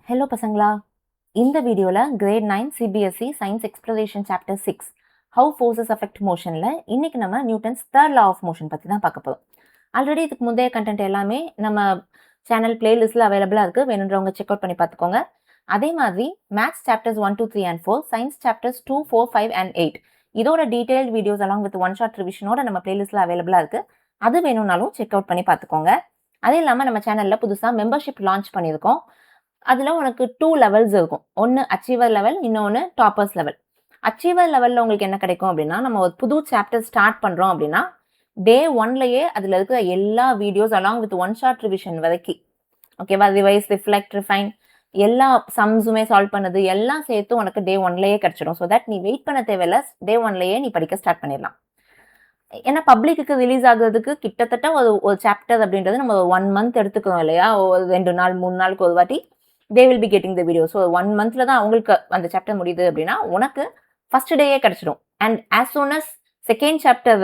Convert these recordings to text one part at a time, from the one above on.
Hello பசங்களா, இந்த வீடியோவில் grade 9 CBSE science exploration chapter 6 how forces affect மோஷனில் இன்னைக்கு நம்ம Newton's third law of motion பற்றி தான் பார்க்க போகிறோம். ஆல்ரெடி இதுக்கு முந்தைய கண்டென்ட் எல்லாமே நம்ம சேனல் பிளேலிஸ்ட்டில் அவைலபிளாக இருக்குது, வேணுன்றவங்க செக் அவுட் பண்ணி பார்த்துக்கோங்க. அதே மாதிரி maths chapters 1, 2, 3 and 4, science chapters 2, 4, 5 and 8 இதோட detailed videos along with one short ரிவிஷனோட நம்ம பிளேலிஸ்ட்டில் அவைலபிளாக இருக்குது. அது வேணும்னாலும் செக் அவுட் பண்ணி பார்த்துக்கோங்க. அதே இல்லாமல் நம்ம சேனலில் புதுசாக மெம்பர்ஷிப் லான்ச் பண்ணியிருக்கோம். அதில் உனக்கு 2 லெவல்ஸ் இருக்கும். ஒன்று அச்சீவர் லெவல், இன்னொன்று டாப்பர்ஸ் லெவல். அச்சீவர் லெவலில் உங்களுக்கு என்ன கிடைக்கும் அப்படின்னா, நம்ம ஒரு புது சாப்டர் ஸ்டார்ட் பண்ணுறோம் அப்படின்னா டே 1லயே அதில் இருக்கிற எல்லா videos along with one short revision வரைக்கும், ஓகேவா, ரிவைஸ், ரிஃப்ளெக்ட், ரிஃபைன் எல்லா சம்ஸுமே சால்வ் பண்ணது எல்லாம் சேர்த்து உனக்கு டே 1லயே கிடச்சிடும். ஸோ தட் நீ வெயிட் பண்ண தேவையில்ல, டே 1லயே நீ படிக்க ஸ்டார்ட் பண்ணிடலாம். ஏன்னா பப்ளிக்கு ரிலீஸ் ஆகுறதுக்கு கிட்டத்தட்ட ஒரு சாப்டர் அப்படின்றது நம்ம 1 மந்த் எடுத்துக்கிறோம் இல்லையா, ஒரு 2 நாள் 3 நாளுக்கு ஒரு வாட்டி they will be getting the video. So 1 monthல தான் அவங்களுக்கு அந்த சாப்டர் முடியுது அப்படின்னா உனக்கு ஃபர்ஸ்ட் டேயே கிடைச்சிடும். And as soon as second chapter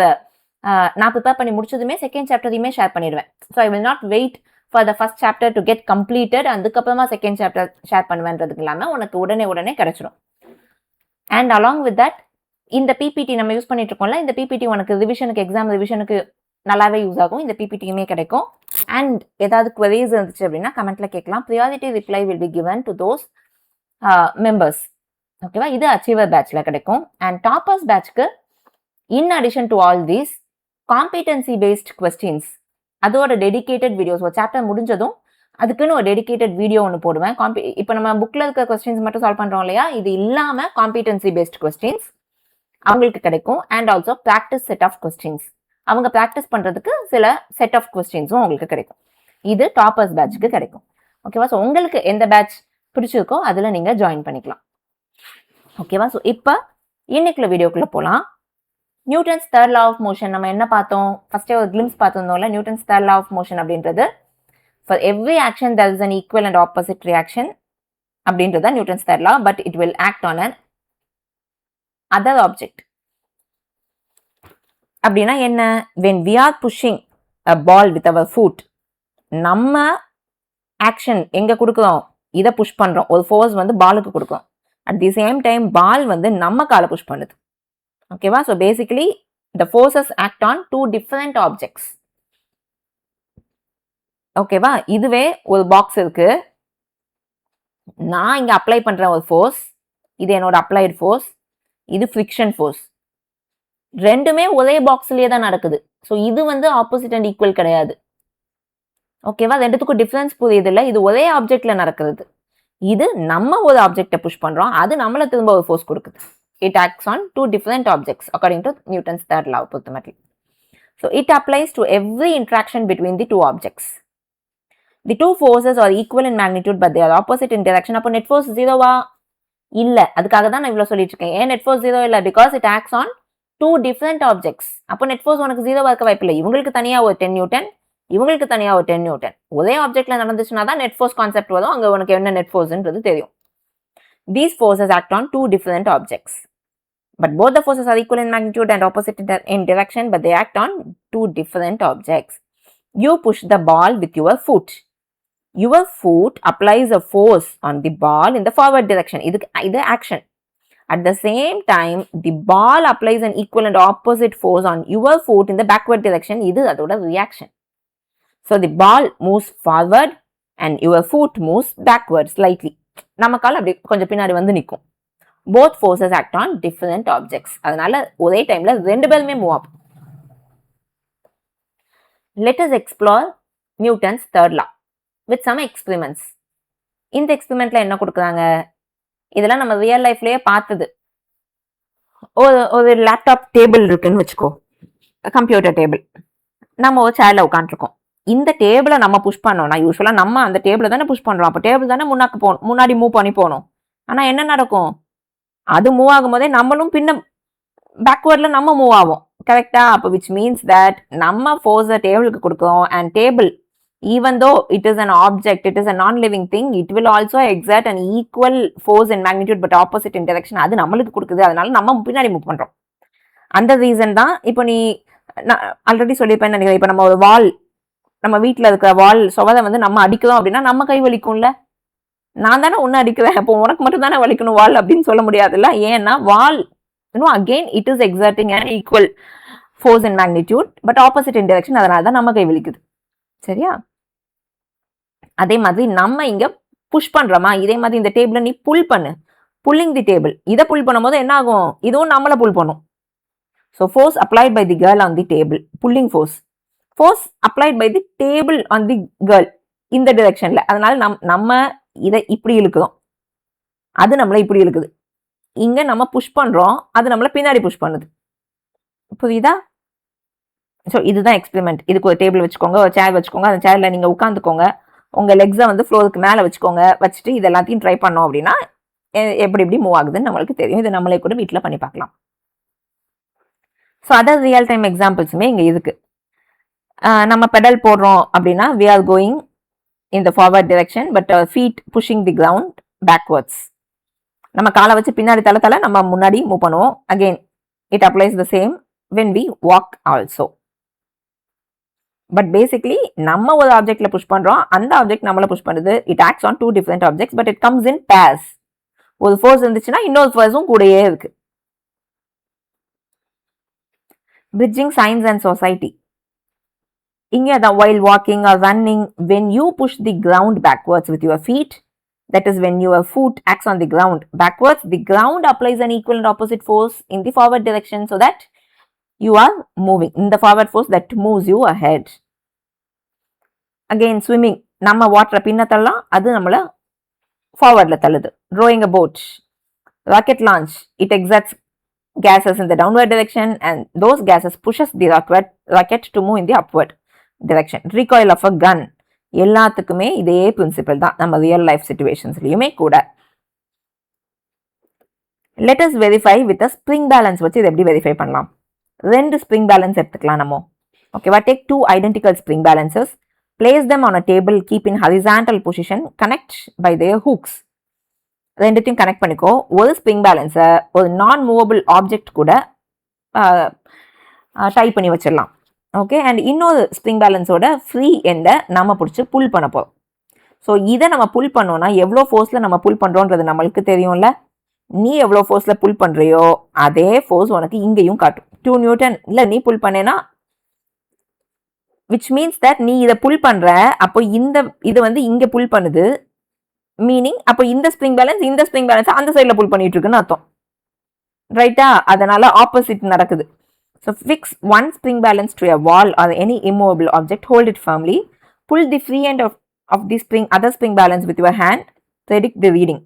நான் ப்ரிப்பேர் பண்ணி முடிச்சதுமே செகண்ட் சாப்டரையுமே ஷேர் பண்ணிடுவேன். So I will not wait for the first chapter to get completed, அதுக்கப்புறமா செகண்ட் சாப்டர் ஷேர் பண்ணுவேன்றதுக்கு இல்லாமல் உனக்கு உடனே கிடைச்சிடும். அண்ட் அலாங் வித் தட் இந்த பிபிடி நம்ம யூஸ் பண்ணிட்டு இருக்கோம்ல, இந்த பிபிடி உனக்கு ரிவிஷனுக்கு, எக்ஸாம் ரிவிஷனுக்கு நல்லாவே யூஸ் ஆகும். இந்த பிபிடியுமே கிடைக்கும். அண்ட் ஏதாவது குவரிஸ் இருந்துச்சு அப்படின்னா கமெண்ட்ல கேட்கலாம். Priority reply will be given to those members. ஓகேவா, இது அச்சீவர் பேட்ச்ல கிடைக்கும். அண்ட் டாப்பர்ஸ் பேட்ச்க்கு in addition to all these competency based questions, அதோட டெடிகேட்டட் வீடியோஸ், ஒரு சாப்டர் முடிஞ்சதும் அதுக்குன்னு ஒரு டெடிகேட்டட் வீடியோ ஒன்று போடுவேன். இப்போ நம்ம புக்கில் இருக்க கொஸ்டின்ஸ் மட்டும் சால்வ் பண்ணுறோம் இல்லையா, இது இல்லாமல் காம்பிடன்சி பேஸ்ட் கொஸ்டின்ஸ் அவங்களுக்கு கிடைக்கும். And also practice set of questions, அவங்க ப்ராக்டிஸ் பண்ணுறதுக்கு சில செட் ஆஃப் கொஸ்டின்ஸும் உங்களுக்கு கிடைக்கும். இது டாப்பர்ஸ் பேட்ச்க்கு கிடைக்கும். ஓகேவா, ஸோ உங்களுக்கு எந்த பேட்ச் பிடிச்சிருக்கோ அதில் நீங்கள் ஜாயின் பண்ணிக்கலாம். ஓகேவா, ஸோ இப்போ இன்னைக்குள்ள வீடியோக்குள்ளே போகலாம். Newton's third law of motion நம்ம என்ன பார்த்தோம், ஃபர்ஸ்டே ஒரு கிளிம்ஸ் பார்த்துருந்தோம்ல. Newton's third law of motion அப்படின்றது for every action there is an equal and opposite reaction அப்படின்றது Newton's third law, but it will act on another object. அப்படின்னா என்ன, when we are pushing a ball with our foot, நம்ம action எங்க கொடுக்குறோம், இதை push பண்றோம், ஒரு force வந்து பாலுக்கு கொடுக்குறோம். அட் தி சேம் டைம் பால் வந்து நம்ம காலை புஷ் பண்ணுது. ஓகேவா, so basically the forces act on 2 different objects. ஓகேவா, இதுவே ஒரு பாக்ஸ் இருக்கு, நான் இங்க அப்ளை பண்ற ஒரு ஃபோர்ஸ், இது என்னோட அப்ளைடு ஃபோர்ஸ், இது ஃப்ரிக்ஷன் ஃபோர்ஸ். ரெண்டுமே ஒரே பாக்ஸ்லயே தான் நடக்குது. ஸோ இது வந்து ஆப்போசிட் அண்ட் ஈக்குவல் கிடையாது. ஓகேவா, ரெண்டுத்துக்கும் டிஃபரன்ஸ் புரியுது இல்லை, இது ஒரே ஆப்ஜெக்ட்ல நடக்கிறது. இது நம்ம ஒரு ஆப்ஜெக்டை புஷ் பண்றோம், அது நம்மள திரும்ப ஒரு ஃபோர்ஸ் கொடுக்குது. It acts on 2 different objects according to Newton's third law பொறுத்தமட்டில். So it applies to every interaction between the 2 objects. The 2 forces are equal in magnitude but they are opposite in direction. அப்போ net force 0வா? இல்ல, அதுக்காக தான் நான் இவ்வளவு சொல்லிட்டு இருக்கேன். ஏன் நெட் ஃபோர்ஸ் 0 இல்ல, because it acts on 2 different objects. அப்போ நெட் ஃபோர்ஸ் உனக்கு 0வா இருக்க வாய்ப்பில்லை. இவங்களுக்கு தனியா ஒரு 10 நியூட்டன், இவங்களுக்கு தனியா ஒரு 10 நியூட்டன். ஒரே ஆப்ஜெக்ட்ல நடந்துச்சுன்னா தான் நெட் ஃபோர்ஸ் கான்செப்ட் வரும், அங்க உனக்கு என்ன நெட் ஃபோர்ஸ்ன்றது தெரியும். These forces act on 2 different objects. But both the forces are equal in magnitude and opposite in direction, but they act on 2 different objects. You push the ball with your foot. Your foot applies a force on the ball in the forward direction. இது action. At the same time, the ball applies an equal and opposite force on your foot in the backward direction. இது அதோட reaction. So the ball moves forward and your foot moves backward slightly. நம்ம கால் அப்படி கொஞ்சம் பின்னாடி வந்து நிற்கும். Both forces act on different objects. அதனால ஒரே டைம்ல ரெண்டு பேருமே மூவ் ஆகும். Let us explore Newton's third law with some experiments. இந்த எக்ஸ்பெரிமெண்ட்ல என்ன கொடுக்குறாங்க, இதெல்லாம் நம்ம ரியல் லைஃப்லயே பார்த்தது. ஒரு லேப்டாப் டேபிள் இருக்குன்னு வச்சுக்கோ, கம்ப்யூட்டர் டேபிள். நம்ம ஒரு சேர்ல உட்காந்துருக்கோம். இந்த டேபிளை நம்ம புஷ் பண்ணோம்னா, யூஸ்வலா நம்ம அந்த டேபிளை தானே புஷ் பண்றோம், அப்போ டேபிள் தானே முன்னாடி மூவ் பண்ணி போகணும். ஆனா என்ன நடக்கும், அது மூவ் ஆகும் போதே நம்மளும் பின்ன பேக்வேர்ட்ல நம்ம மூவ் ஆகும். கரெக்டா, அப்போ விச் மீன்ஸ் தட் நம்ம ஃபோர்ஸை டேபிளுக்கு கொடுக்குறோம். And table, even though it is an object, it is a non-living thing, it will also exert an equal force in magnitude but opposite in direction. அது நம்மளுக்கு கொடுக்குது, அதனால நம்ம பின்னாடி மூவ் பண்றோம். அந்த ரீசன் தான். இப்போ நீ ஆல்ரெடி சொல்லியிருப்பேன்னு நினைக்கிறேன், இப்போ நம்ம ஒரு வால், நம்ம வீட்டில் இருக்கிற வால் சுவரை வந்து நம்ம அடிக்கிறோம் அப்படின்னா நம்ம கை வலிக்கும்ல. நான் தானே ஒன்று அடிக்கிறேன், அப்போ உனக்கு மட்டும் தானே வலிக்கணும் வால் அப்படின்னு சொல்ல முடியாதுல்ல. ஏன்னா wall again it is exerting and equal force and magnitude but opposite in direction, அதனால தான் நம்ம கை வலிக்குது. சரியா? அதே மாதிரி நம்ம இங்க புஷ் பண்றோமா, இதே மாதிரி இந்த டேபிள நீ புல் பண்ணு, புல்லிங் தி டேபிள். இதை புல் பண்ணும்போது என்ன ஆகும், இதுவும் நம்மள புல் பண்ணும். So force applied by the girl on the table, pulling force. Force applied by the table on the girl இந்த டிரெக்ஷன்ல. அதனால நம்ம இதை இப்படி இழுக்கிறோம், அது நம்மள இப்படி இழுக்குது. இங்க நம்ம புஷ் பண்றோம், அது நம்மள பின்னாடி புஷ் பண்ணுது. புரியுதா? ஸோ இதுதான் எக்ஸ்பெரிமெண்ட். இதுக்கு ஒரு டேபிள் வச்சுக்கோங்க, ஒரு சேர் வச்சுக்கோங்க, அந்த சேர்ல நீங்க உட்காந்துக்கோங்க, உங்க லெக்ஸை வந்து ஃப்ளோருக்கு மேலே வச்சுக்கோங்க. வச்சுட்டு இது எல்லாத்தையும் ட்ரை பண்ணோம் அப்படின்னா எப்படி எப்படி மூவ் ஆகுதுன்னு நம்மளுக்கு தெரியும். இது நம்மளே கூட வீட்டில் பண்ணி பார்க்கலாம். ஸோ அதர் ரியல் டைம் எக்ஸாம்பிள்ஸுமே இங்கே இருக்கு. நம்ம பெடல் போடுறோம் அப்படின்னா we are going in the forward direction but our feet pushing the ground backwards. நம்ம காலை வச்சு பின்னாடி தலை நம்ம முன்னாடி மூவ் பண்ணுவோம். again it applies the same when we walk also. But basically நம்ம ஒரு ஆப்ஜெக்ட்ல புஷ் பண்றோம், அந்த ஆப்ஜெக்ட் நம்மள புஷ் பண்ணுது. It acts on 2 different objects but it comes in pairs. ஒரு ஃபோர்ஸ் இருந்துச்சுன்னா இன்னொரு ஃபோர்ஸும் கூடயே இருக்கு. bridging science and society. இங்கே தான் while walking or running, when you push the ground backwards with your feet, that is when your foot acts on the ground backwards, the ground applies an equal and opposite force in the forward direction so that you are moving in the forward force that moves you ahead. Again swimming, நம்ம வாட்டரை பின்ன தள்ளலாம், அது நம்மள ஃபார்வர்ட்ல தள்ளுது. rowing a boat, rocket launch, it exerts gases in the downward direction and those gases pushes the rocket to move in the upward direction. recoil of a gun, எல்லாத்துக்குமே இதே principal தான் நம்ம ரியல் லைஃப் சிச்சுவேஷன்ஸ்லயுமே கூட. let us verify with a spring balance. வச்சு இதை எப்படி verify பண்ணலாம்? 2 spring balance எடுத்துக்கலாம் நம்ம. ஓகேவா? take 2 identical spring balances, place them on a table, keep in horizontal position, connect by their hooks. ரெண்டுத்தையும் கனெக்ட் பண்ணிக்கோ. ஒரு ஸ்ப்ரிங் பேலன்ஸை ஒரு நான் மூவபிள் ஆப்ஜெக்ட் கூட டைப் பண்ணி வச்சிடலாம். ஓகே, அண்ட் இன்னொரு ஸ்ப்ரிங் பேலன்ஸோட ஃப்ரீ எண்டை நம்ம பிடிச்சி புல் பண்ண போகிறோம். ஸோ இதை நம்ம புல் பண்ணோன்னா எவ்வளோ ஃபோர்ஸில் நம்ம புல் பண்ணுறோன்றது நம்மளுக்கு தெரியும்ல. நீ எவ்வளோ ஃபோர்ஸில் புல் பண்ணுறியோ அதே ஃபோர்ஸ் உனக்கு இங்கேயும் காட்டும். 2 நியூட்டன் இல்லை நீ புல் பண்ணேன்னா விச் மீன்ஸ் தட் நீ இதை புல் பண்ணுற, அப்போ இது வந்து இங்கே புல் பண்ணுது. மீனிங் அப்போ இந்த ஸ்ப்ரிங் பேலன்ஸ் அந்த சைடில் புல் பண்ணிட்டு இருக்குன்னு அர்த்தம். ரைட்டா? அதனால ஆப்போசிட் நடக்குது. So fix 1 spring balance to a wall or any immovable object, hold it firmly, pull the free end of the other spring balance with your hand, predict the reading.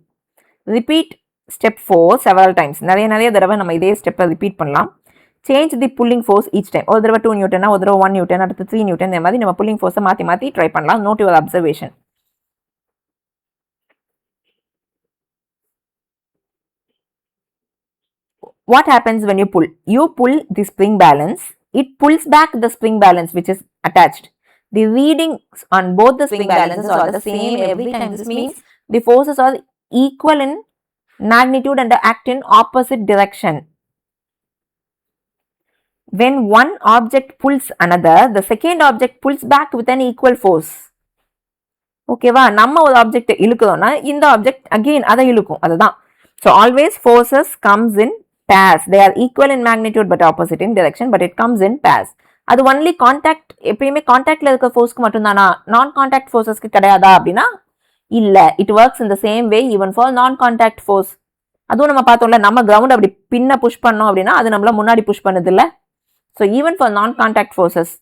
Repeat step 4 several times. நிறைய தடவை நம்ம இதே ஸ்டெப்பை repeat பண்ணலாம். Change the pulling force each time. ஒரு தடவை 2 நியூட்டனா, ஒரு தடவை 1 நியூட்டன், அடுத்து 3 நியூட்டன், இந்த மாதிரி நம்ம புல்லிங் ஃபோர்ஸை மாற்றி ட்ரை பண்ணலாம். Note your observation. What happens when you pull? You pull the spring balance, it pulls back the spring balance which is attached. The readings on both the spring balances are the same every time. This means the forces are equal in magnitude and act in opposite direction. When one object pulls another, the second object pulls back with an equal force. ஓகேவா? நம்ம ஒரு object இழுக்கிறோம்னா இந்த object again அதை இழுக்கும். அதுதான். So always forces comes in pairs. They are equal in magnitude but opposite in direction, but it comes in pairs. அது only contact, எப்பயுமே கான்டாக்ட்ல இருக்க ஃபோர்ஸ்க்கு மட்டும்தானா, நான் கான்டாக்ட் ஃபோர்ஸஸ்க்கு கிடையாதா அப்படின்னா இல்ல. It works in the same way even for நான் contact force. அதுவும் நம்ம பார்த்தோம்ல, நம்ம கிரவுண்ட் அப்படி பின்ன புஷ் பண்ணோம் அப்படின்னா அது நம்மள முன்னாடி புஷ் பண்ணுது இல்ல. ஸோ ஈவன் ஃபார் நான் கான்டாக்ட் ஃபோர்ஸஸ்,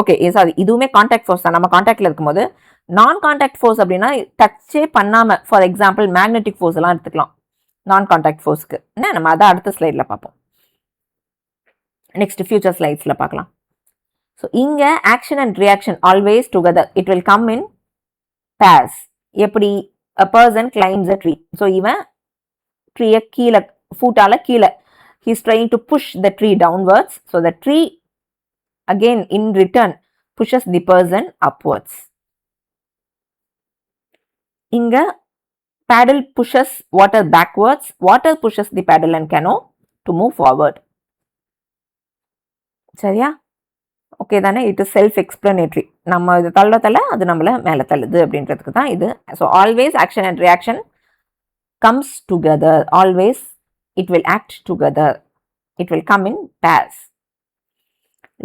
ஓகே சாரி, இதுவுமே கான்டாக்ட் ஃபோர்ஸ் தான். நம்ம கான்டாக்ட்ல இருக்கும்போது நான் கான்டாக்ட் ஃபோர்ஸ் அப்படின்னா டச்சே பண்ணாம, ஃபார் எக்ஸாம்பிள் மேக்னெட்டிக் ஃபோர்ஸ் எல்லாம் எடுத்துக்கலாம் நான் கான்டாக்ட் ஃபோர்ஸ்க்கு. என்ன நம்ம அதை அடுத்த ஸ்லைடில் பார்ப்போம். நெக்ஸ்ட் ஃபியூச்சர் ஸ்லைட்ஸில் பார்க்கலாம். ஸோ இங்கே action and reaction always together, it will come in pairs. எப்படி? A person climbs a tree. So இவன் ட்ரீயை கீழே ஃபூட்டால கீழே, he is trying to push the tree downwards. So the tree again in return pushes the person upwards. இங்க paddle pushes water backwards, water pushes the paddle and canoe to move forward. சரியா? Okay தானே? It is self explanatory. நம்ம இது தள்ள அது நம்மளை மேலே தள்ளுது அப்படின்றதுக்கு தான் இது. So always action and reaction comes together. Always it will act together. It will come in pairs.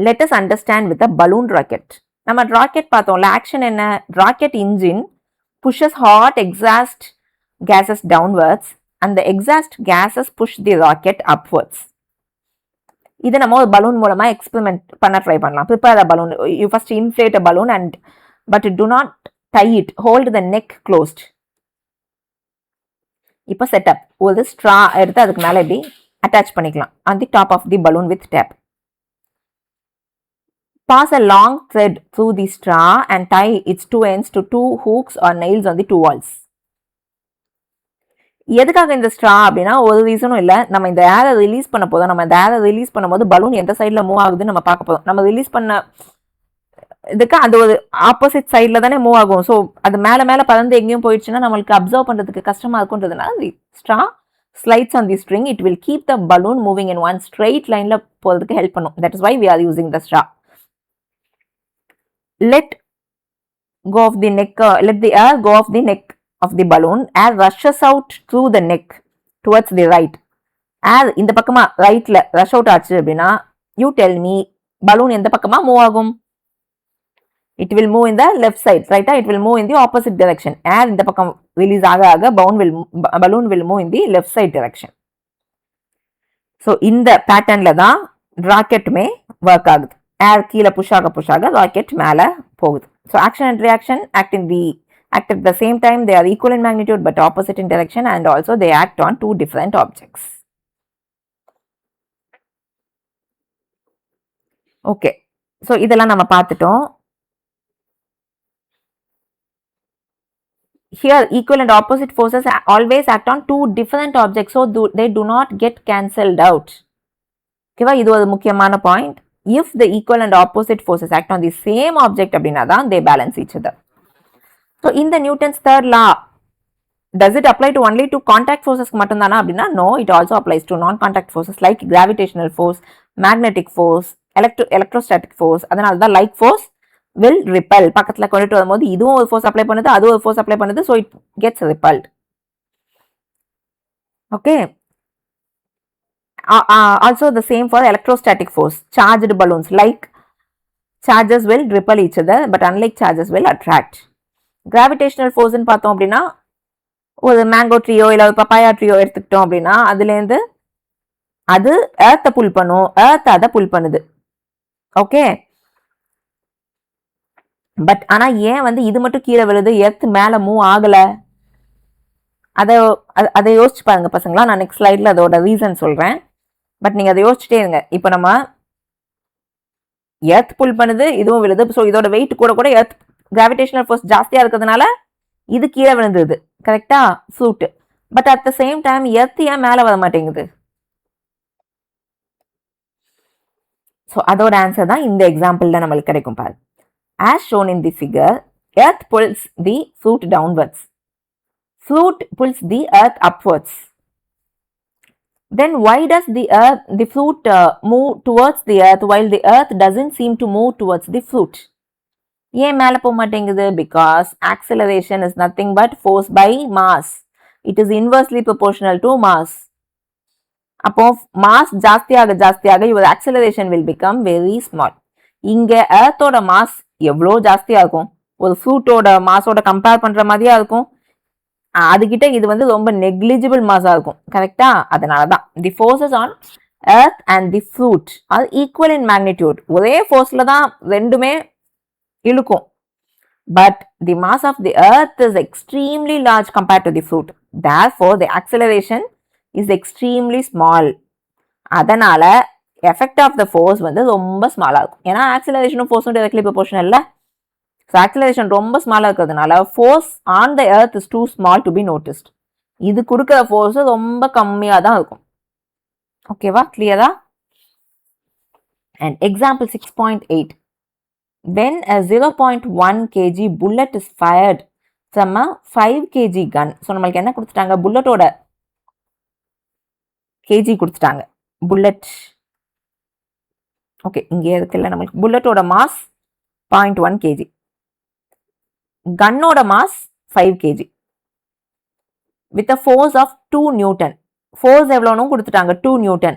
Let us understand with a balloon rocket. நம்ம ராக்கெட் பார்த்தோம்ல, ஆக்ஷன் என்ன? Rocket engine pushes hot exhaust gases downwards and the exhaust gases push the rocket upwards. இதை நம்ம ஒரு balloon மூலமா experiment பண்ண try பண்ணலாம். Prepare a balloon. You first inflate a balloon and but do not tie it. Hold the neck closed. இப்போ setup. ஒரு straw எடுத்து அதுக்கு மேலே இப்படி அட்டாச் பண்ணிக்கலாம் on the top of the balloon with tape. Pass a long thread through the straw and tie its two ends to two hooks or nails on the two walls. எதுக்காக இந்த straw அப்படின்னா ஒரு ரீசனும் இல்லை. நம்ம இந்த ஏரை release பண்ண போதும். நம்ம இந்த ஏரை ரிலீஸ் பண்ணும்போது பலூன் எந்த சைடில் மூவ் ஆகுதுன்னு நம்ம பார்க்க போதும். நம்ம ரிலீஸ் பண்ண இதுக்கு அது ஒரு ஆப்போசிட் சைடில் தானே மூவ் ஆகும். ஸோ அது மேலே மேலே பறந்து எங்கேயும் போயிடுச்சுன்னா நம்மளுக்கு அப்சர்வ் பண்ணுறதுக்கு கஷ்டமாக இருக்குன்றதுனால தி straw slides on the string. It will keep the balloon moving in one straight line போகிறதுக்கு ஹெல்ப் பண்ணும். That is why we are using the straw. Let the air go off the neck of the balloon. Air rushes out through the neck towards the right. Air இந்த பக்கமா ரைட்ல rush out ஆச்சு அப்படின்னா you tell me balloon எந்த பக்கமா move ஆகும்? It will move in the left side, right? It will move in the opposite direction. Air இந்த பக்கம் ரிலீஸ் ஆக balloon will move in the left side direction. So இந்த பேட்டர்ன்ல தான் ராக்கெட்டுமே work ஆகுது. ஏர் கீழே புஷ் ஆக ராக்கெட் மேலே போகுது. So action and reaction act at the same time. They are equal in magnitude but opposite in direction, and also they act on two different objects. Okay, so இதெல்லாம் நம்ம பார்த்துட்டோம். Here equal and opposite forces always act on two different objects, so they do not get cancelled out. ஓகேவா? இது ஒரு முக்கியமான point. If the equal and opposite forces act on the same object அப்படின்னா தான் they balance each other. So in the Newton's third law, does it apply to only to contact forces மட்டும்தானா அப்படின்னா no, it also applies to non-contact forces like gravitational force, magnetic force, electrostatic force. அதனால தான் like force will repel. பக்கத்துல கொண்டுட்டு வரும்போது இதுவும் ஒரு force apply பண்ணுது, அதுவும் ஒரு force apply பண்ணுது, so it gets repelled. Okay. Also the same for electrostatic force. Charged balloons, like charges will repel each other, but unlike charges will attract. Gravitational force ன்னு பார்த்தோம் அப்படின்னா ஒரு மேங்கோ ட்ரீயோ இல்லை ஒரு பப்பாயா ட்ரீயோ எடுத்துக்கிட்டோம் அப்படின்னா அதுலேருந்து அது ஏர்த்தை புல் பண்ணும், ஏர்த் அதை புல் பண்ணுது. ஓகே, பட் ஆனால் ஏன் இது மட்டும் கீழே விழுது, எர்த் மேலே மூவ் ஆகலை? அதை யோசிச்சு பாருங்க பசங்களா. நான் நெக்ஸ்ட் ஸ்லைடில் அதோட ரீசன் சொல்கிறேன். பட் நீங்கள் அதை யோசிச்சுட்டே இருங்க. இப்போ நம்ம எர்த் புல் பண்ணுது, இதுவும் விழுது. ஸோ இதோட வெயிட் கூட எர்த் கிராவிடேஷனல் ஃபோர்ஸ் ஜாஸ்தியாக இருக்கிறதுனால இது கீழே விழுந்தது. கரெக்டா? Flute. But at the same time earth ஏன் மேலே வர மாட்டேங்குது? ஸோ அதோட ஆன்சர் தான் இந்த எக்ஸாம்பிளில் நம்மளுக்கு கிடைக்கும் பாரு. As shown in the figure, earth pulls the flute downwards. Flute pulls the earth upwards. Then why does the flute move towards the earth while the earth doesn't seem to move towards the flute? ஏன் மேலே போக மாட்டேங்குது? Because acceleration is nothing but force by mass. It is inversely proportional to mass. அப்போ mass ஜாஸ்தியாக your acceleration will become very small. இங்க எர்த்தோட mass எவ்வளோ ஜாஸ்தியா இருக்கும்? ஒரு ஃப்ளூட்டோட மாஸோட கம்பேர் பண்ற மாதிரியா இருக்கும். அதுகிட்ட இது ரொம்ப நெக்லிஜிபிள் மாஸா இருக்கும். கரெக்டா? அதனால தான் the forces on earth and the fruit are equal in magnitude. ஒரே ஃபோர்ஸ்ல தான் ரெண்டுமே இழுக்கும். But the mass of the earth is extremely large compared to the fruit. Therefore the acceleration is extremely small. அதனால எஃபெக்ட் ஆஃப் த ஃபோர்ஸ் ரொம்ப ஸ்மாலாக இருக்கும். ஏன்னா ஆக்சிலரேஷனும் ஃபோர்ஸும் டைரக்ட்லி ப்ரொபோர்ஷனல் இல்லை. ஸோ ஆக்சிலரேஷன் ரொம்ப ஸ்மாலாக இருக்கிறதுனால force on the earth is too small to be noticed. இது கொடுக்குற ஃபோர்ஸ் ரொம்ப கம்மியாக தான் இருக்கும். ஓகேவா? கிளியரா? And example 6.8. When a 0.1 kg bullet is fired from a 5 kg gun. So நம்மளுக்கு என்ன கொடுத்துட்டாங்க? புல்லட்டோட கேஜி கொடுத்துட்டாங்க. புல்லட் ஓகே, இங்கே இருக்குல்ல நம்மளுக்கு புல்லட்டோட மாஸ் 0.1 kg. கன்னோட mass 5 kg with a force of 2 Newton. Force எவ்வளோன்னு கொடுத்துட்டாங்க 2 Newton.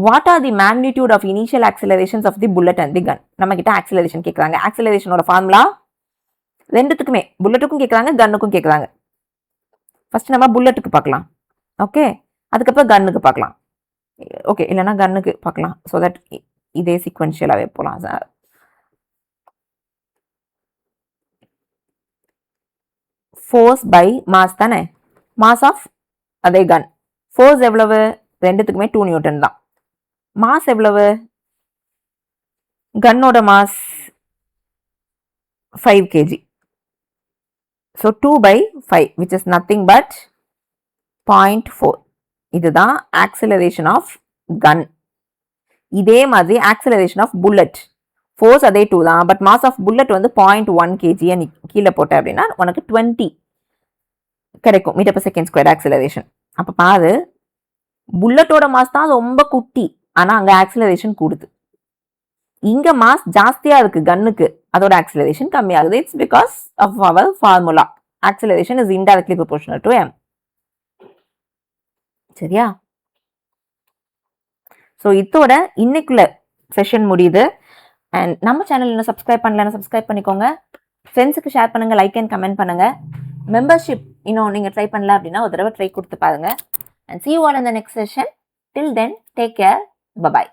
What are the magnitude of initial accelerations of the bullet and the gun? நம்ம கிட்ட acceleration கேட்குறாங்க. Accelerationோட ஃபார்முலா ரெண்டுத்துக்குமே புல்லட்டுக்கும் கேட்குறாங்க கன்னுக்கும் கேட்குறாங்க. ஃபர்ஸ்ட் நம்ம புல்லட்டுக்கு பார்க்கலாம். ஓகே, அதுக்கப்புறம் கன்னுக்கு பார்க்கலாம். ஓகே, இல்லைன்னா கன்னுக்கு பார்க்கலாம். ஸோ தட் இதே சீக்வென்ஷியலாகவே போகலாம் சார். ஃபோர்ஸ் பை மாஸ் தானே, மாஸ் ஆஃப் அதே கன். ஃபோர்ஸ் எவ்வளவு, ரெண்டுத்துக்குமே 2 நியூட்டன் தான். மாஸ் எவ்வளவு, கன்னோட mass 5 kg. So 2/5 which is nothing but 0.4. இதுதான் ஆக்சிலரேஷன் ஆஃப் கன். இதே மாதிரி ஆக்சிலரேஷன் ஆஃப் புல்லட், ஃபோர்ஸ் அதே 2 தான், பட் மாஸ் ஆஃப் புல்லட் வந்து 0.1 kg நீ கீழே போட்ட அப்படின்னா உனக்கு 20 கிடைக்கும் metre per second square acceleration. அப்போ பாரு, புல்லட்டோட மாஸ் தான் ரொம்ப குட்டி, ஆனால் அங்கே ஆக்சிலரேஷன் கூடுது. இங்கே மாஸ் ஜாஸ்தியாக இருக்கு கன்னுக்கு, அதோட ஆக்சிலரேஷன் கம்மியாகுது. It's because of our formula. Acceleration is indirectly proportional to m. சரியா? ஸோ இதோட இன்னைக்குள்ள செஷன் முடியுது. அண்ட் நம்ம சேனல் இன்னும் சப்ஸ்கிரைப் பண்ணலன்னா சப்ஸ்கிரைப் பண்ணிக்கோங்க. ஃப்ரெண்ட்ஸுக்கு ஷேர் பண்ணுங்க, லைக் அண்ட் கமெண்ட் பண்ணுங்க. மெம்பர்ஷிப் இன்னும் நீங்கள் ட்ரை பண்ணல அப்படின்னா ஒரு தடவை ட்ரை கொடுத்து பாருங்க. And see you all in the next session. Till then, take care. Bye bye.